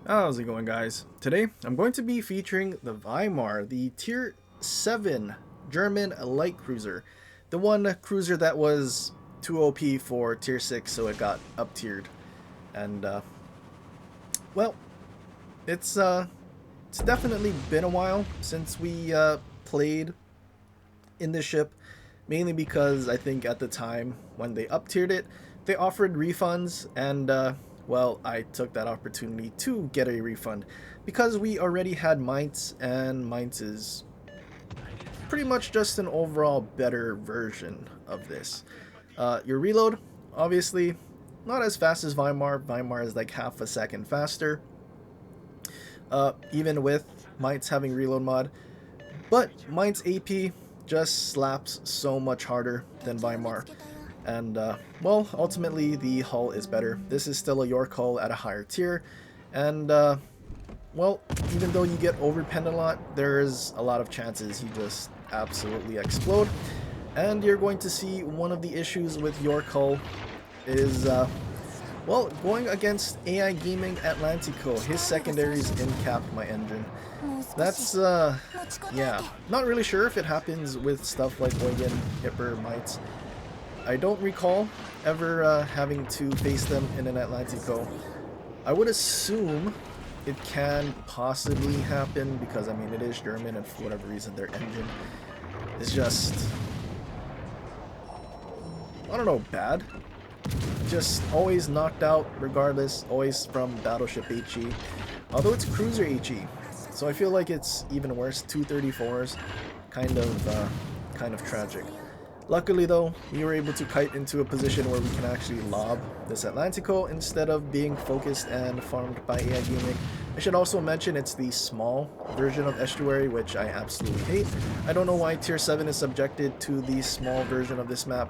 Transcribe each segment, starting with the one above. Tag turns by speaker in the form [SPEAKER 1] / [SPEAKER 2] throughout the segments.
[SPEAKER 1] How's it going, guys? Today I'm going to be featuring the Weimar, the tier 7 German light cruiser. The one cruiser that was too OP for tier 6, so it got up tiered. And well, it's definitely been a while since we played in this ship, mainly because I think at the time when they up tiered it, they offered refunds, and well, I took that opportunity to get a refund because we already had Mainz, and Mainz is pretty much just an overall better version of this. Your reload, obviously, not as fast as Weimar. Weimar is like half a second faster, even with Mainz having reload mod. But Mainz AP just slaps so much harder than Weimar. And, well, ultimately the hull is better. This is still a York hull at a higher tier. And, well, even though you get overpenned a lot, there's a lot of chances you just absolutely explode. And you're going to see one of the issues with York hull is, well, going against AI Gaming Atlantico. His secondaries in-capped my engine. That's, yeah, not really sure if it happens with stuff like Legens, Hipper, Mites. I don't recall ever having to face them in an Atlantico. I would assume it can possibly happen because, I mean, it is German and for whatever reason their engine is just, I don't know, bad. Just always knocked out regardless, always from Battleship HE. Although it's Cruiser HE, so I feel like it's even worse. 234s, kind of tragic. Luckily though, we were able to kite into a position where we can actually lob this Atlantico instead of being focused and farmed by AI Gaming. I should also mention it's the small version of Estuary, which I absolutely hate. I don't know why tier 7 is subjected to the small version of this map.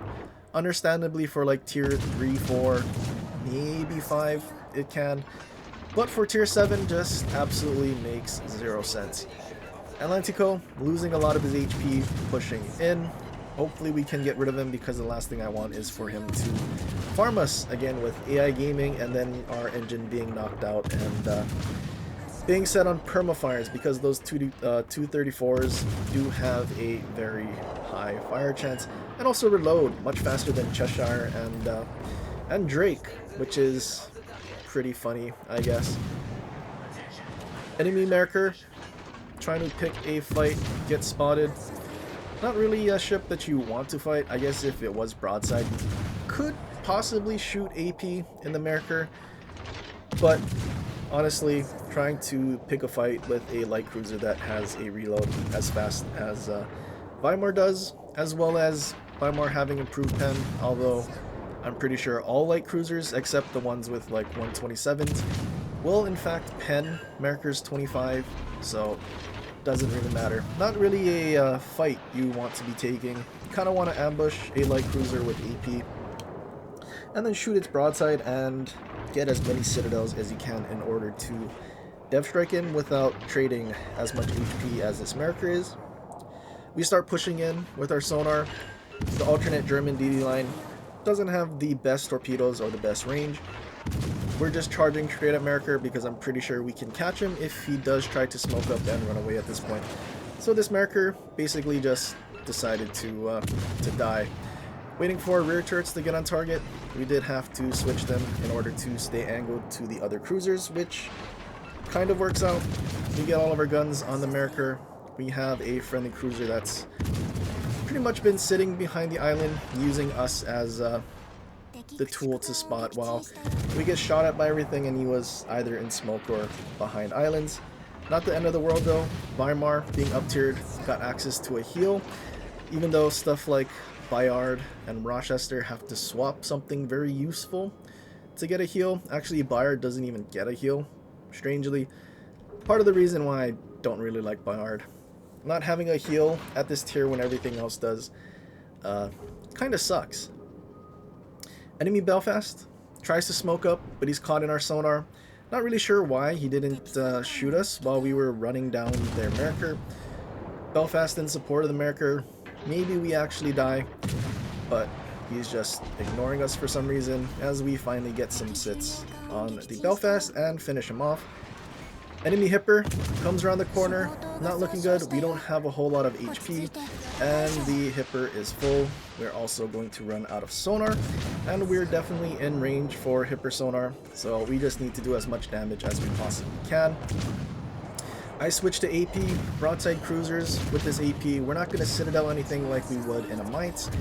[SPEAKER 1] Understandably for like tier 3, 4, maybe 5 it can. But for tier 7 just absolutely makes zero sense. Atlantico losing a lot of his HP, pushing in. Hopefully we can get rid of him because the last thing I want is for him to farm us again with AI Gaming and then our engine being knocked out and being set on permafires because those 234s do have a very high fire chance and also reload much faster than Cheshire and Drake, which is pretty funny, I guess. Enemy marker trying to pick a fight, get spotted. Not really a ship that you want to fight. I guess if it was broadside, you could possibly shoot AP in the marker, but honestly, trying to pick a fight with a light cruiser that has a reload as fast as Weimar does, as well as Weimar having improved pen, although I'm pretty sure all light cruisers, except the ones with like 127s, will in fact pen markers 25, so doesn't really matter. Not really a fight you want to be taking. You kind of want to ambush a light cruiser with AP, and then shoot its broadside and get as many citadels as you can in order to dev strike in without trading as much HP as this marker is. We start pushing in with our sonar. The alternate German DD line doesn't have the best torpedoes or the best range. We're just charging straight at marker because I'm pretty sure we can catch him if he does try to smoke up and run away at this point. So this marker basically just decided to die. Waiting for rear turrets to get on target, we did have to switch them in order to stay angled to the other cruisers, which kind of works out. We get all of our guns on the marker. We have a friendly cruiser that's pretty much been sitting behind the island, using us as the tool to spot while we get shot at by everything, and he was either in smoke or behind islands. Not the end of the world though. Weimar, being up tiered, got access to a heal, even though stuff like Bayard and Rochester have to swap something very useful to get a heal. Actually, Bayard doesn't even get a heal, strangely. Part of the reason why I don't really like Bayard. Not having a heal at this tier when everything else does kind of sucks. Enemy Belfast tries to smoke up, but he's caught in our sonar. Not really sure why he didn't shoot us while we were running down their marker. Belfast in support of the marker. Maybe we actually die, but he's just ignoring us for some reason as we finally get some sits on the Belfast and finish him off. Enemy Hipper comes around the corner, not looking good. We don't have a whole lot of HP, and the Hipper is full. We're also going to run out of sonar, and we're definitely in range for Hipper sonar, so we just need to do as much damage as we possibly can. I switched to AP, broadside cruisers with this AP. We're not going to Citadel anything like we would in a Mites,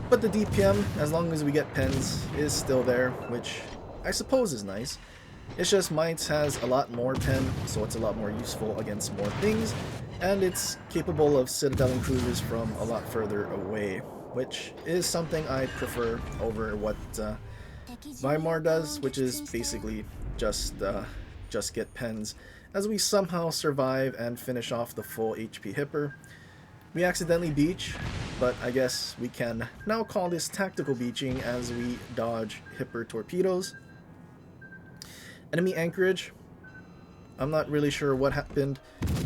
[SPEAKER 1] but the DPM, as long as we get pens, is still there, which I suppose is nice. It's just Mites has a lot more pen, so it's a lot more useful against more things, and it's capable of Citadeling cruisers from a lot further away, which is something I prefer over what Weimar does, which is basically just get pens, as we somehow survive and finish off the full HP Hipper. We accidentally beach, but I guess we can now call this tactical beaching as we dodge Hipper torpedoes. Enemy anchorage, I'm not really sure what happened.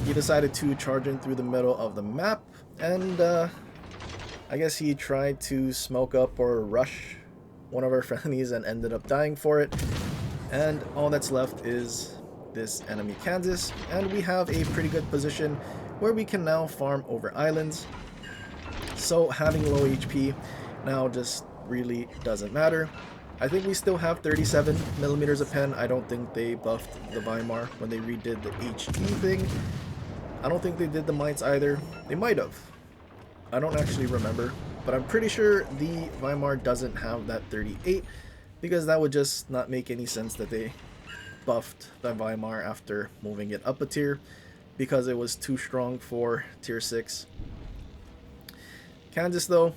[SPEAKER 1] He decided to charge in through the middle of the map, and I guess he tried to smoke up or rush one of our friendlies and ended up dying for it. And all that's left is this enemy Kansas, and we have a pretty good position where we can now farm over islands. So having low HP now just really doesn't matter. I think we still have 37mm of pen. I don't think they buffed the Weimar when they redid the HD thing. I don't think they did the Mites either. They might have. I don't actually remember, but I'm pretty sure the Weimar doesn't have that 38, because that would just not make any sense that they buffed the Weimar after moving it up a tier, because it was too strong for tier 6. Kansas though,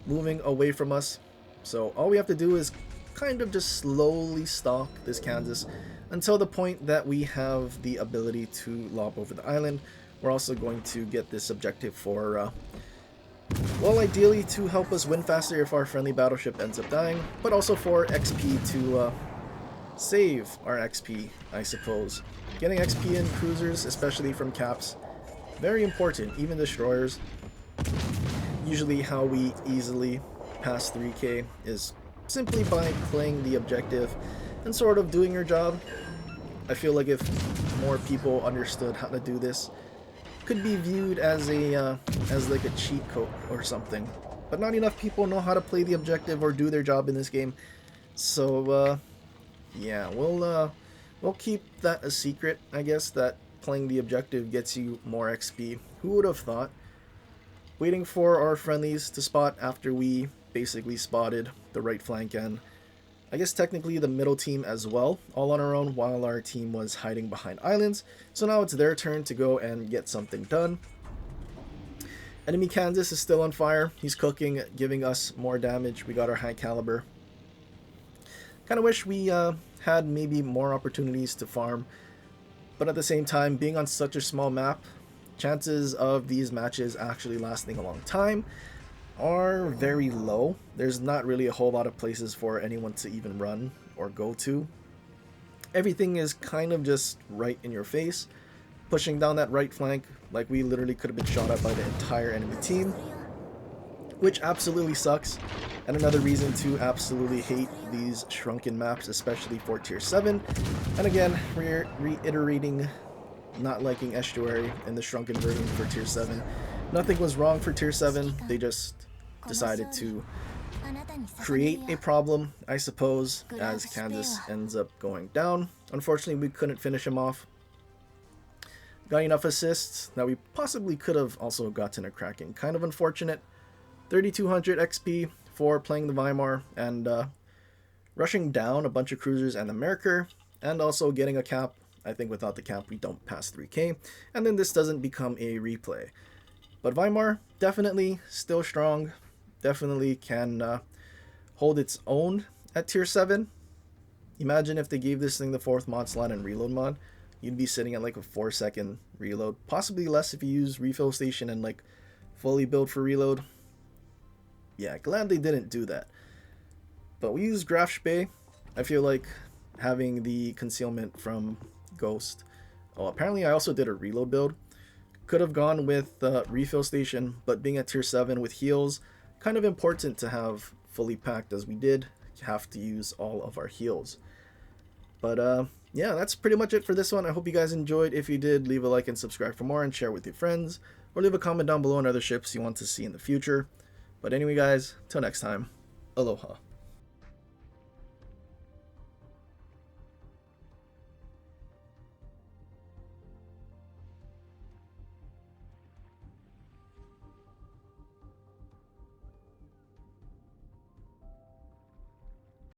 [SPEAKER 1] moving away from us. So all we have to do is kind of just slowly stalk this Kansas until the point that we have the ability to lob over the island. We're also going to get this objective for, well, ideally to help us win faster if our friendly battleship ends up dying, but also for XP to save our XP, I suppose. Getting XP in cruisers, especially from caps, very important. Even destroyers, usually how we easily pass 3k is simply by playing the objective and sort of doing your job. I feel like if more people understood how to do this, could be viewed as a as like a cheat code or something. But not enough people know how to play the objective or do their job in this game. So yeah, we'll keep that a secret, I guess, that playing the objective gets you more XP. Who would have thought? Waiting for our friendlies to spot after we basically spotted the right flank and I guess technically the middle team as well, all on our own while our team was hiding behind islands. So now it's their turn to go and get something done. Enemy Kansas is still on fire. He's cooking, giving us more damage. We got our high caliber. Kind of wish we had maybe more opportunities to farm, but at the same time, being on such a small map, chances of these matches actually lasting a long time are very low. There's not really a whole lot of places for anyone to even run or go to. Everything is kind of just right in your face, pushing down that right flank like we literally could have been shot at by the entire enemy team, which absolutely sucks. And another reason to absolutely hate these shrunken maps, especially for tier 7. And again, we're reiterating not liking Estuary in the shrunken version for tier 7. Nothing was wrong for tier 7, they just decided to create a problem, I suppose, as Kansas ends up going down. Unfortunately, we couldn't finish him off. Got enough assists that we possibly could have also gotten a cracking. Kind of unfortunate. 3200 XP for playing the Weimar and rushing down a bunch of cruisers and the Merkur, and also getting a cap. I think without the cap we don't pass 3k, and then this doesn't become a replay. But Weimar, definitely still strong, definitely can hold its own at tier 7. Imagine if they gave this thing the 4th mod slot and reload mod, you'd be sitting at like a 4-second reload, possibly less if you use refill station and like fully build for reload. Yeah, glad they didn't do that. But we use Graf Spee. I feel like having the concealment from Ghost. Oh, apparently I also did a reload build. Could have gone with refill station, but being at tier 7 with heals, kind of important to have fully packed as we did. You have to use all of our heals. But yeah, that's pretty much it for this one. I hope you guys enjoyed. If you did, leave a like and subscribe for more and share with your friends. Or leave a comment down below on other ships you want to see in the future. But anyway, guys, till next time, aloha.